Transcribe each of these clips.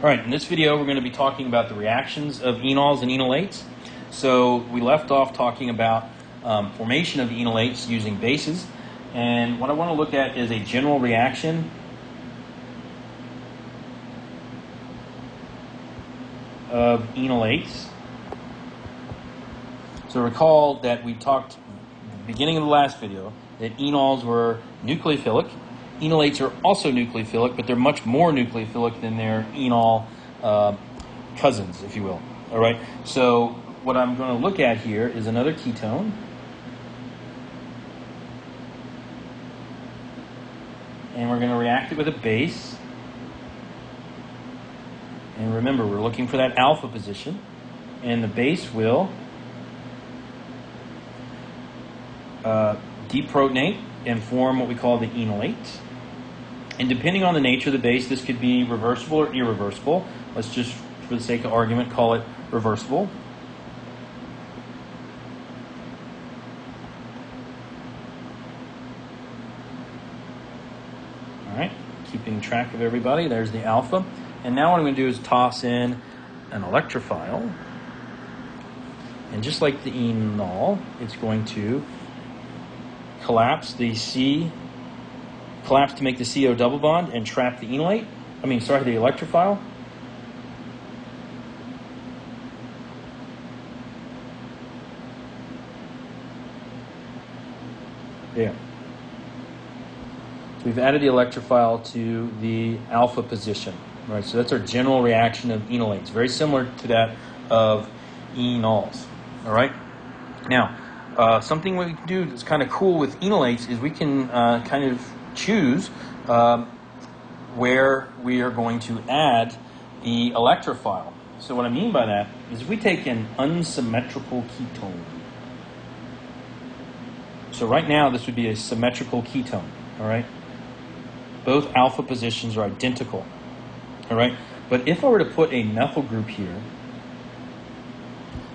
All right, in this video we're going to be talking about the reactions of enols and enolates. So we left off talking about formation of enolates using bases, and what I want to look at is a general reaction of enolates. So recall that we talked at the beginning of the last video that enols were nucleophilic. Enolates are also nucleophilic, but they're much more nucleophilic than their enol cousins, if you will. All right. So what I'm going to look at here is another ketone. And we're going to react it with a base. And remember, we're looking for that alpha position. And the base will deprotonate and form what we call the enolate. And depending on the nature of the base, this could be reversible or irreversible. Let's just, for the sake of argument, call it reversible. All right, keeping track of everybody. There's the alpha. And now what I'm going to do is toss in an electrophile. And just like the enol, it's going to collapse to make the CO double bond and trap the enolate. The electrophile. There. So we've added the electrophile to the alpha position. All right, so that's our general reaction of enolates. Very similar to that of enols. All right. Now, something we can do that's kind of cool with enolates is we can kind of choose where we are going to add the electrophile. So what I mean by that is if we take an unsymmetrical ketone. So right now this would be a symmetrical ketone, all right? Both alpha positions are identical, all right? But if I were to put a methyl group here,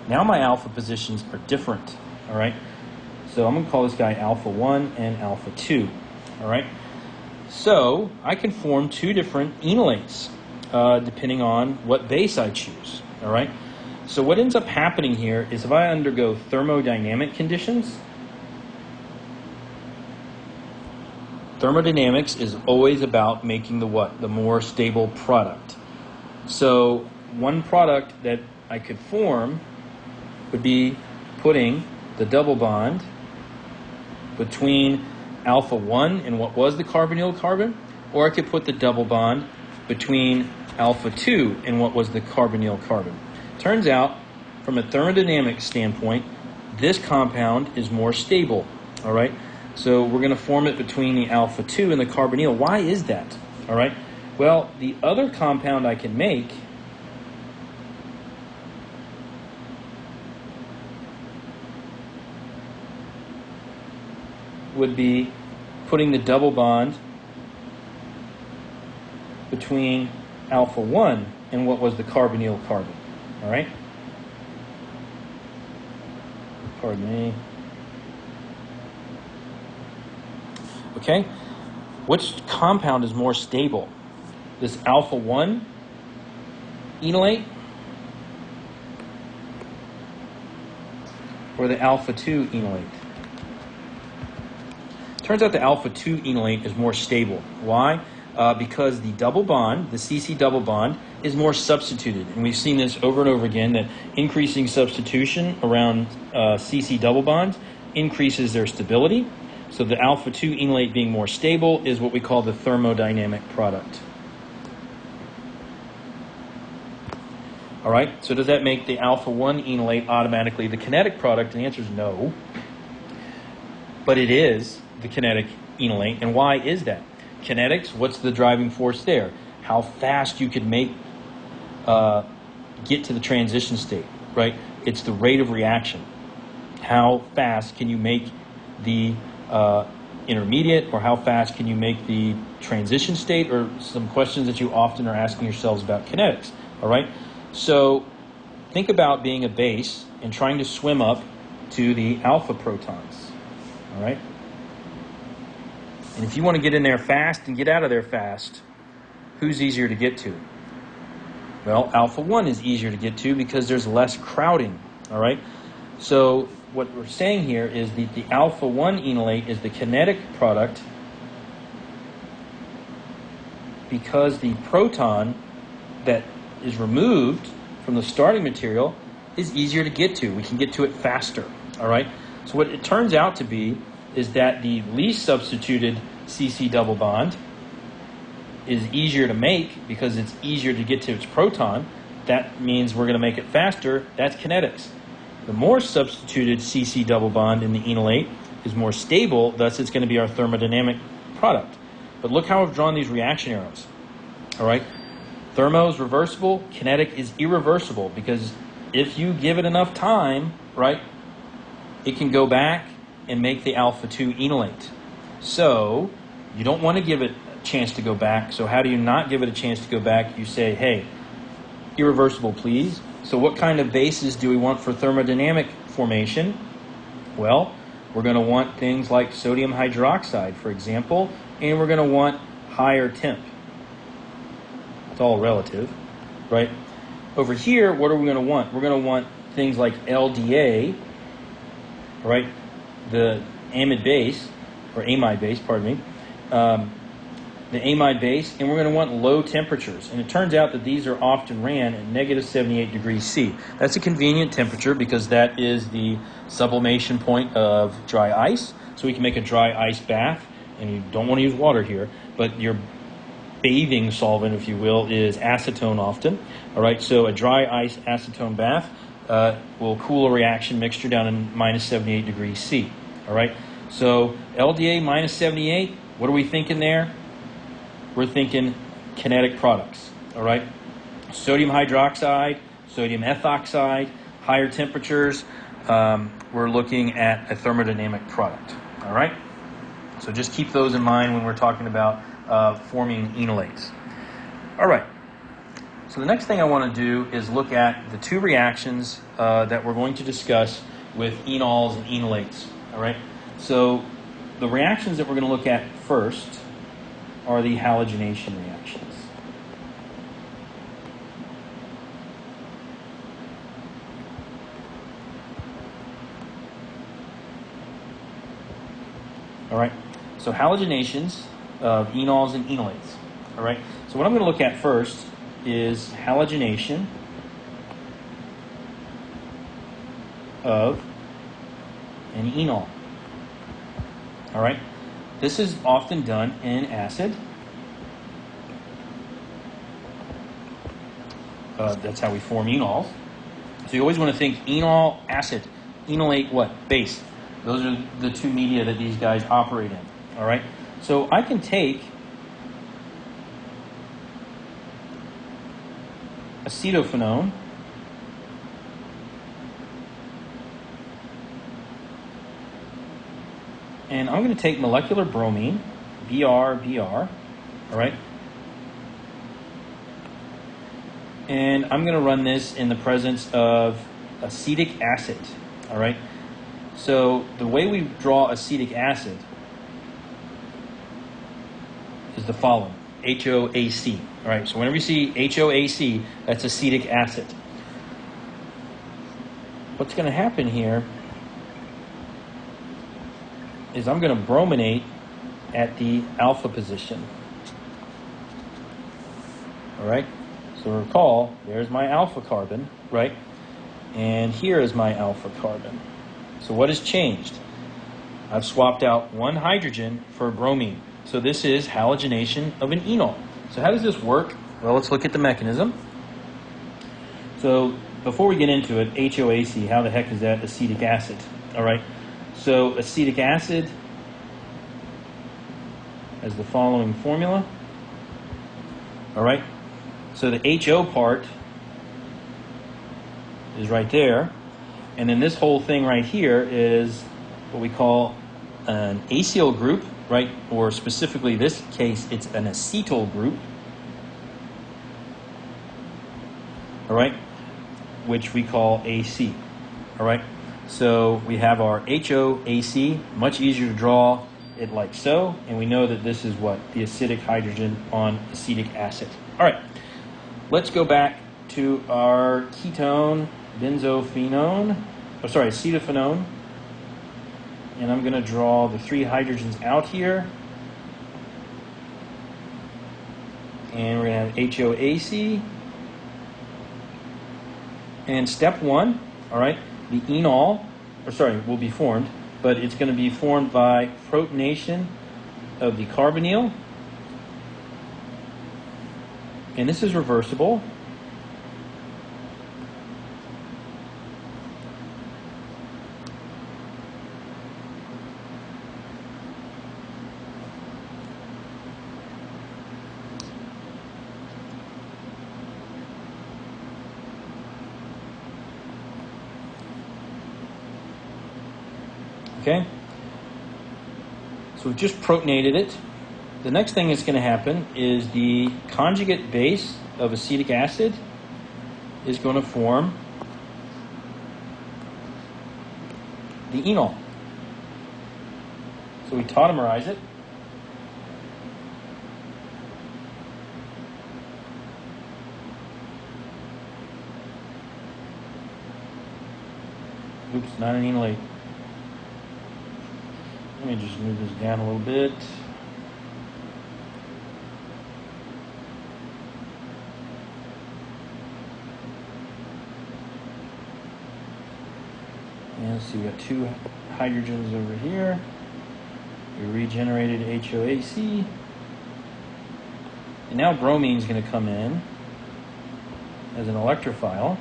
now my alpha positions are different, all right? So I'm going to call this guy alpha 1 and alpha 2. All right, so I can form two different enolates depending on what base I choose. All right, so what ends up happening here is if I undergo thermodynamic conditions, thermodynamics is always about making the what? The more stable product. So one product that I could form would be putting the double bond between alpha 1 and what was the carbonyl carbon, or I could put the double bond between alpha 2 and what was the carbonyl carbon. Turns out, from a thermodynamic standpoint, this compound is more stable, all right? So we're going to form it between the alpha 2 and the carbonyl. Why is that, all right? Well, the other compound I can make would be putting the double bond between alpha 1 and what was the carbonyl carbon. All right? Pardon me. Okay? Which compound is more stable? This alpha 1 enolate or the alpha 2 enolate? Turns out the alpha 2 enolate is more stable. Why? Because the double bond, the CC double bond, is more substituted. And we've seen this over and over again, that increasing substitution around CC double bonds increases their stability. So the alpha 2 enolate being more stable is what we call the thermodynamic product. All right, so does that make the alpha 1 enolate automatically the kinetic product? And the answer is no. But it is the kinetic enolate. And why is that? Kinetics, what's the driving force there? How fast you could get to the transition state, right? It's the rate of reaction. How fast can you make the intermediate, or how fast can you make the transition state, or some questions that you often are asking yourselves about kinetics, all right? So think about being a base and trying to swim up to the alpha protons, all right? And if you want to get in there fast and get out of there fast, who's easier to get to? Well, alpha 1 is easier to get to because there's less crowding, all right? So what we're saying here is that the alpha 1 enolate is the kinetic product because the proton that is removed from the starting material is easier to get to. We can get to it faster, all right? So what it turns out to be is that the least substituted CC double bond is easier to make because it's easier to get to its proton. That means we're going to make it faster. That's kinetics. The more substituted CC double bond in the enolate is more stable, thus it's going to be our thermodynamic product. But look how I've drawn these reaction arrows. All right? Thermo is reversible, kinetic is irreversible, because if you give it enough time, right, it can go back and make the alpha 2 enolate. So you don't want to give it a chance to go back. So how do you not give it a chance to go back? You say, hey, irreversible, please. So what kind of bases do we want for thermodynamic formation? Well, we're going to want things like sodium hydroxide, for example, and we're going to want higher temp. It's all relative, right? Over here, what are we going to want? We're going to want things like LDA, right? The amide base, or amide base, pardon me. The amide base, and we're going to want low temperatures. And it turns out that these are often ran at negative 78 degrees C. That's a convenient temperature because that is the sublimation point of dry ice. So we can make a dry ice bath, and you don't want to use water here, but your bathing solvent, if you will, is acetone often. All right, so a dry ice acetone bath will cool a reaction mixture down in minus 78 degrees C. All right, so LDA minus 78, what are we thinking there? We're thinking kinetic products, all right? Sodium hydroxide, sodium ethoxide, higher temperatures, we're looking at a thermodynamic product, all right? So just keep those in mind when we're talking about forming enolates. All right, so the next thing I want to do is look at the two reactions that we're going to discuss with enols and enolates, all right? So the reactions that we're going to look at first are the halogenation reactions. All right, so halogenations of enols and enolates. All right, so what I'm going to look at first is halogenation of an enol. All right, this is often done in acid. That's how we form enols. So you always want to think enol, acid, enolate, what? Base. Those are the two media that these guys operate in. All right. So I can take acetophenone and I'm going to take molecular bromine, Br, all right? And I'm going to run this in the presence of acetic acid, all right? So the way we draw acetic acid is the following, HOAC, all right? So whenever you see HOAC, that's acetic acid. What's going to happen here is I'm going to brominate at the alpha position. All right? So recall, there's my alpha carbon, right? And here is my alpha carbon. So what has changed? I've swapped out one hydrogen for bromine. So this is halogenation of an enol. So how does this work? Well, let's look at the mechanism. So before we get into it, HOAC, how the heck is that acetic acid? All right? So acetic acid has the following formula. All right. So the HO part is right there. And then this whole thing right here is what we call an acyl group, right? Or specifically this case, it's an acetyl group. All right. Which we call AC. All right. So we have our HOAC, much easier to draw it like so, and we know that this is what? The acidic hydrogen on acetic acid. All right, let's go back to our ketone acetophenone. And I'm going to draw the 3 hydrogens out here. And we're going to have HOAC. And step 1, all right, the enol, will be formed, but it's going to be formed by protonation of the carbonyl. And this is reversible. Okay, so we've just protonated it. The next thing that's going to happen is the conjugate base of acetic acid is going to form the enol. So we tautomerize it. Oops, not an enolate. Let me just move this down a little bit. And let's see, we got 2 hydrogens over here. We regenerated HOAC. And now bromine is going to come in as an electrophile.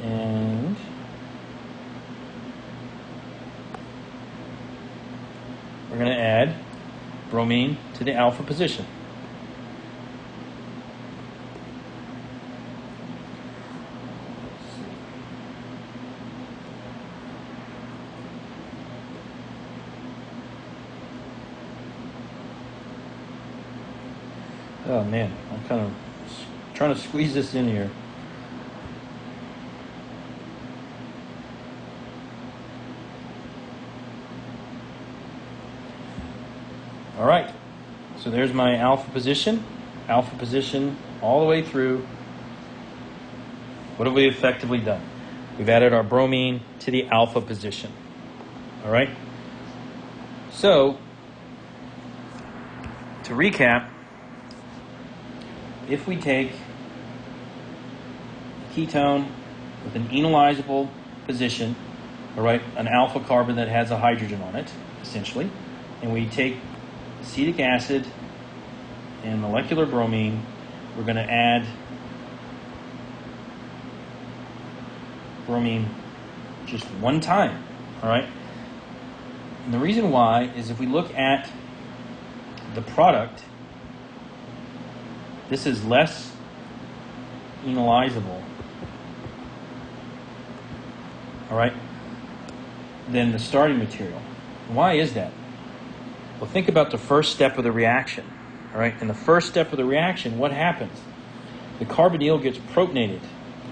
And we're going to add bromine to the alpha position. Oh man, I'm kind of trying to squeeze this in here. All right, so there's my alpha position all the way through. What have we effectively done? We've added our bromine to the alpha position. All right, so to recap, if we take a ketone with an enolizable position, all right, an alpha carbon that has a hydrogen on it, essentially, and we take acetic acid and molecular bromine, we're going to add bromine just one time, all right? And the reason why is if we look at the product, this is less enolizable, all right, than the starting material. Why is that? Well, think about the first step of the reaction, all right? In the first step of the reaction, what happens? The carbonyl gets protonated,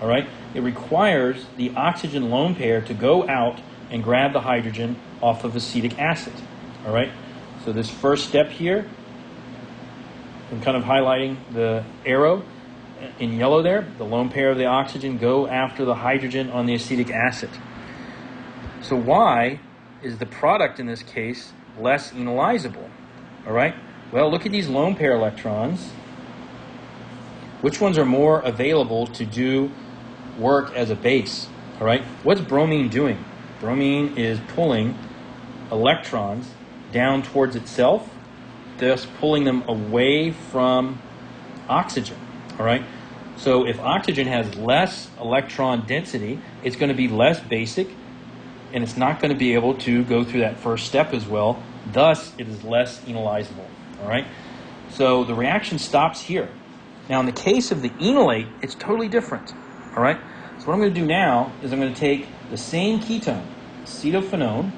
all right? It requires the oxygen lone pair to go out and grab the hydrogen off of acetic acid, all right? So this first step here, I'm kind of highlighting the arrow in yellow there. The lone pair of the oxygen go after the hydrogen on the acetic acid. So why is the product in this case less enolizable? All right. Well, look at these lone pair electrons. Which ones are more available to do work as a base? All right. What's bromine doing? Bromine is pulling electrons down towards itself, thus pulling them away from oxygen. All right. So if oxygen has less electron density, it's going to be less basic, and it's not going to be able to go through that first step as well. Thus, it is less enolizable. All right. So the reaction stops here. Now, in the case of the enolate, it's totally different. All right. So what I'm going to do now is I'm going to take the same ketone, acetophenone,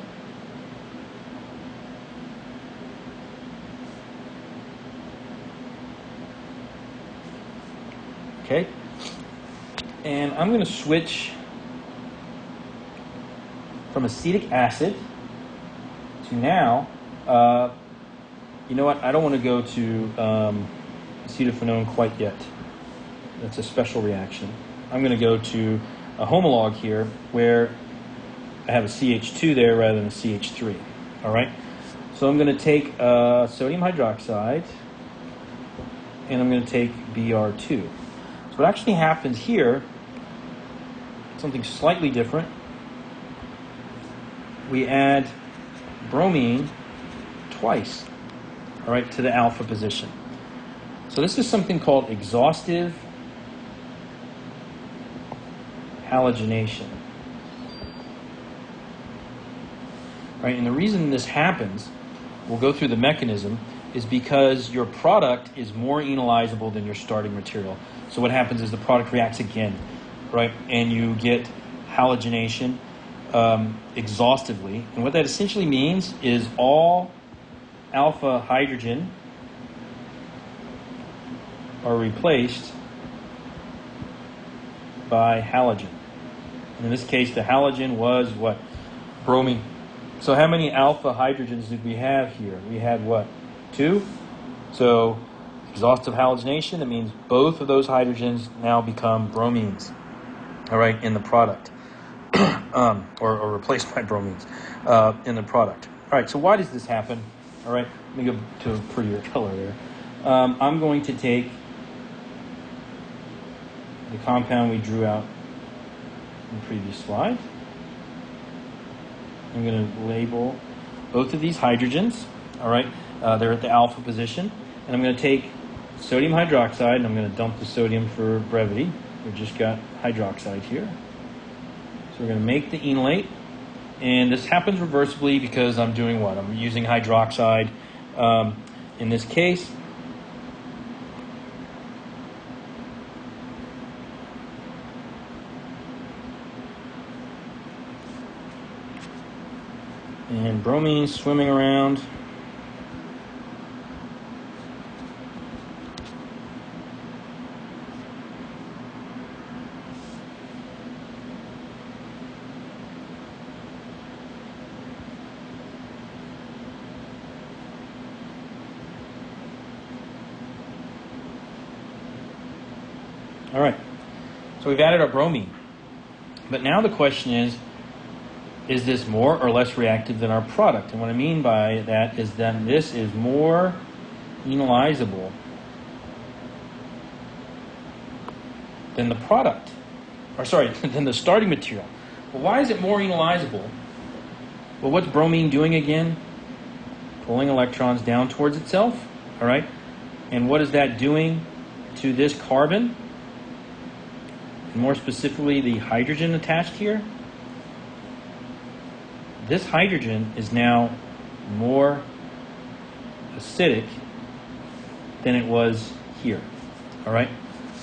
okay, and I'm going to switch from acetic acid to now, you know what, I don't want to go to acetophenone quite yet. That's a special reaction. I'm going to go to a homolog here where I have a CH2 there rather than a CH3. All right. So I'm going to take sodium hydroxide, and I'm going to take Br2. So what actually happens here, something slightly different. We add bromine twice, all right, to the alpha position. So this is something called exhaustive halogenation. Right, and the reason this happens, we'll go through the mechanism, is because your product is more enolizable than your starting material. So what happens is the product reacts again, right, and you get halogenation exhaustively. And what that essentially means is all alpha hydrogen are replaced by halogen. And in this case, the halogen was what? Bromine. So how many alpha hydrogens did we have here? We had what? 2? So exhaustive halogenation, that means both of those hydrogens now become bromines, all right, in the product, or replaced by bromines in the product. All right, so why does this happen? All right, let me go to a prettier color there. I'm going to take the compound we drew out in the previous slide. I'm going to label both of these hydrogens, all right? They're at the alpha position. And I'm going to take sodium hydroxide, and I'm going to dump the sodium for brevity. We've just got hydroxide here. So we're going to make the enolate. And this happens reversibly because I'm doing what? I'm using hydroxide in this case. And bromine swimming around. All right, so we've added our bromine. But now the question is this more or less reactive than our product? And what I mean by that is that this is more enolizable than the product, or sorry, than the starting material. Well, why is it more enolizable? Well, what's bromine doing again? Pulling electrons down towards itself, all right? And what is that doing to this carbon? And more specifically, the hydrogen attached here? This hydrogen is now more acidic than it was here, all right?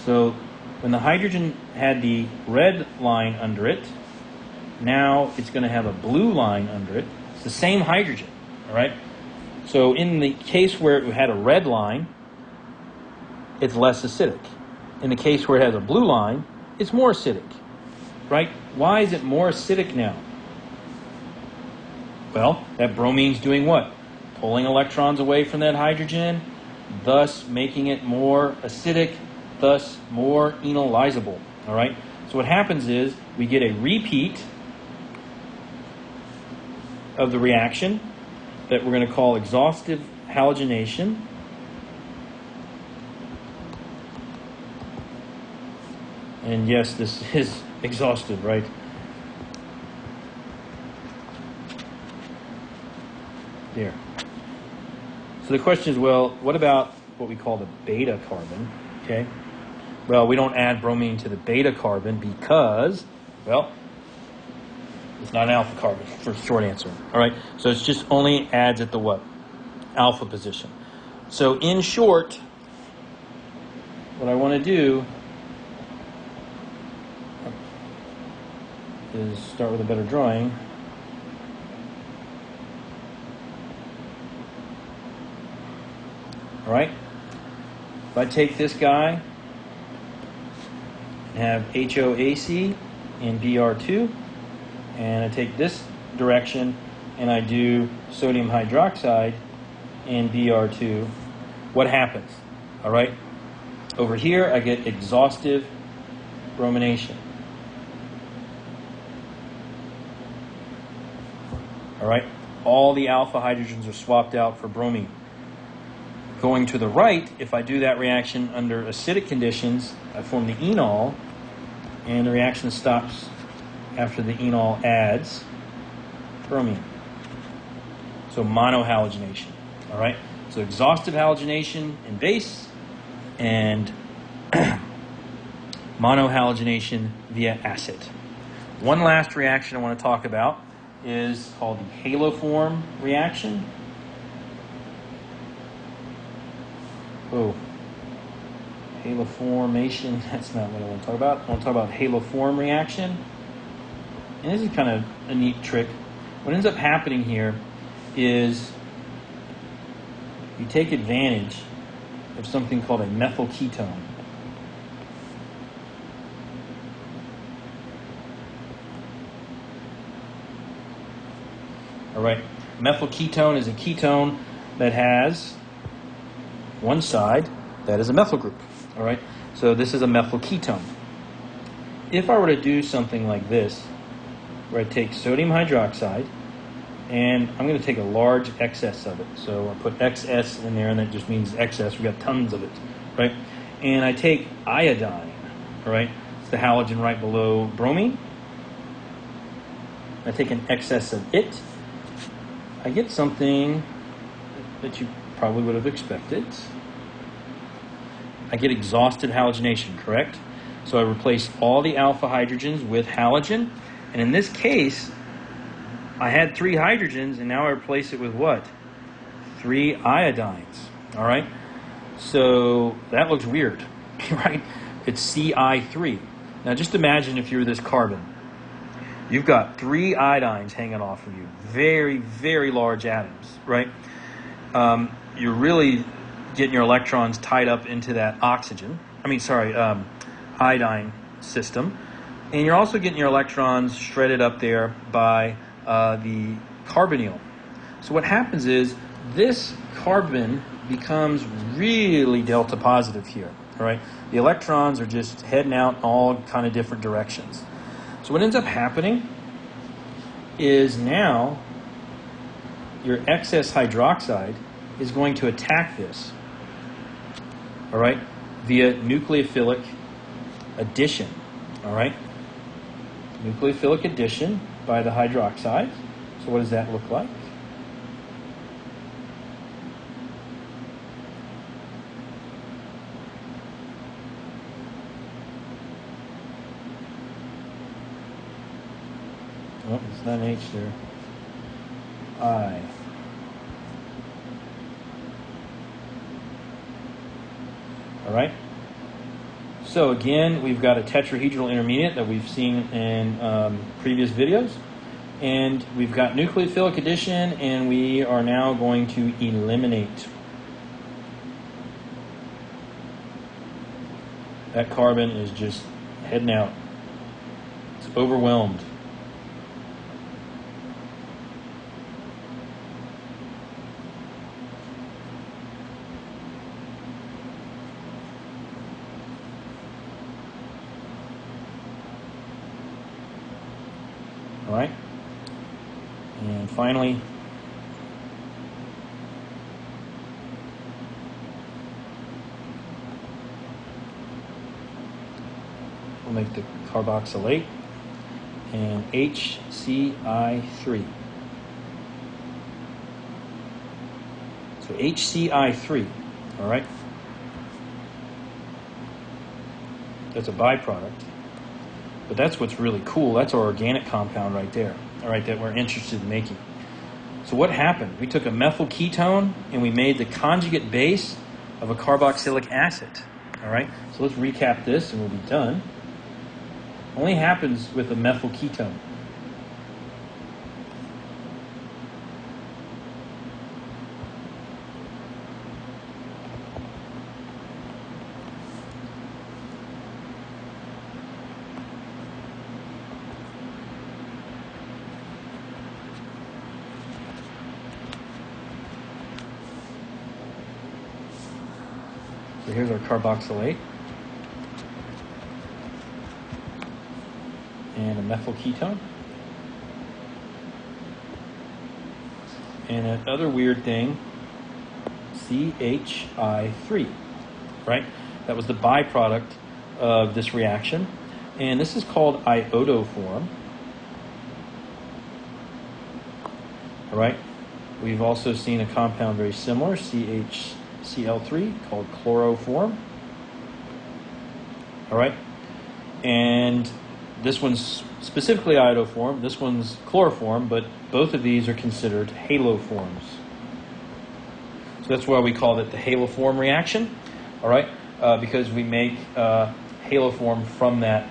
So when the hydrogen had the red line under it, now it's going to have a blue line under it. It's the same hydrogen, all right? So in the case where it had a red line, it's less acidic. In the case where it has a blue line, it's more acidic, right? Why is it more acidic now? Well, that bromine's doing what? Pulling electrons away from that hydrogen, thus making it more acidic, thus more enolizable, all right? So what happens is we get a repeat of the reaction that we're going to call exhaustive halogenation. And yes, this is exhaustive, right? There. So the question is, well, what about what we call the beta carbon? Okay. Well, we don't add bromine to the beta carbon because, well, it's not an alpha carbon, for a short answer. All right. So it's just only adds at the what? Alpha position. So in short, what I want to do is start with a better drawing. All right. If I take this guy and have HOAC and Br2, and I take this direction and I do sodium hydroxide and Br2, what happens? All right. Over here, I get exhaustive bromination. All right, all the alpha hydrogens are swapped out for bromine. Going to the right, if I do that reaction under acidic conditions, I form the enol, and the reaction stops after the enol adds bromine. So monohalogenation. All right, so exhaustive halogenation in base and monohalogenation via acid. One last reaction I want to talk about is called the haloform reaction. Oh, haloformation, that's not what I want to talk about. I want to talk about haloform reaction. And this is kind of a neat trick. What ends up happening here is you take advantage of something called a methyl ketone. All right, methyl ketone is a ketone that has one side that is a methyl group. All right, so this is a methyl ketone. If I were to do something like this, where I take sodium hydroxide, and I'm going to take a large excess of it. So I put XS in there, and that just means excess. We've got tons of it, right? And I take iodine, all right? It's the halogen right below bromine. I take an excess of it. I get something that you probably would have expected. I get exhausted halogenation, correct? So I replace all the alpha hydrogens with halogen. And in this case, I had 3 hydrogens, and now I replace it with what? 3 iodines, all right? So that looks weird, right? It's Ci3. Now just imagine if you were this carbon. You've got 3 iodines hanging off of you. Very, very large atoms, right? You're really getting your electrons tied up into that iodine system. And you're also getting your electrons shredded up there by the carbonyl. So what happens is this carbon becomes really delta positive here, all right? The electrons are just heading out in all kind of different directions. So what ends up happening is now your excess hydroxide is going to attack this, all right, via nucleophilic addition, all right? Nucleophilic addition by the hydroxide. So what does that look like? Oh, it's not an H there. I. All right. So again, we've got a tetrahedral intermediate that we've seen in previous videos. And we've got nucleophilic addition, and we are now going to eliminate. That carbon is just heading out. It's overwhelmed. All right. And finally, we'll make the carboxylate and HCI3. So HCI3, all right? That's a byproduct. But that's what's really cool. That's our organic compound right there, all right, that we're interested in making. So what happened? We took a methyl ketone and we made the conjugate base of a carboxylic acid, all right? So let's recap this and we'll be done. Only happens with a methyl ketone. So here's our carboxylate and a methyl ketone. And another weird thing, CHI3, right? That was the byproduct of this reaction. And this is called iodoform. All right. We've also seen a compound very similar, CHCl3, called chloroform. All right. And this one's specifically iodoform, this one's chloroform, but both of these are considered haloforms. So that's why we call it the haloform reaction, all right, because we make haloform from that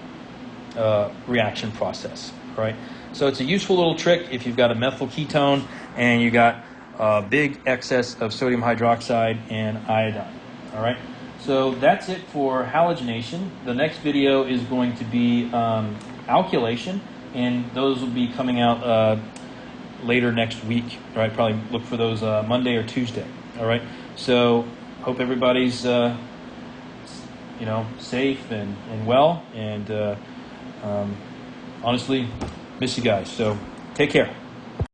reaction process, all right. So it's a useful little trick if you've got a methyl ketone and you got a big excess of sodium hydroxide and iodine, all right. So that's it for halogenation. The next video is going to be alkylation, and those will be coming out later next week. All right, probably look for those Monday or Tuesday. All right. So hope everybody's safe and well, and honestly, miss you guys. So take care.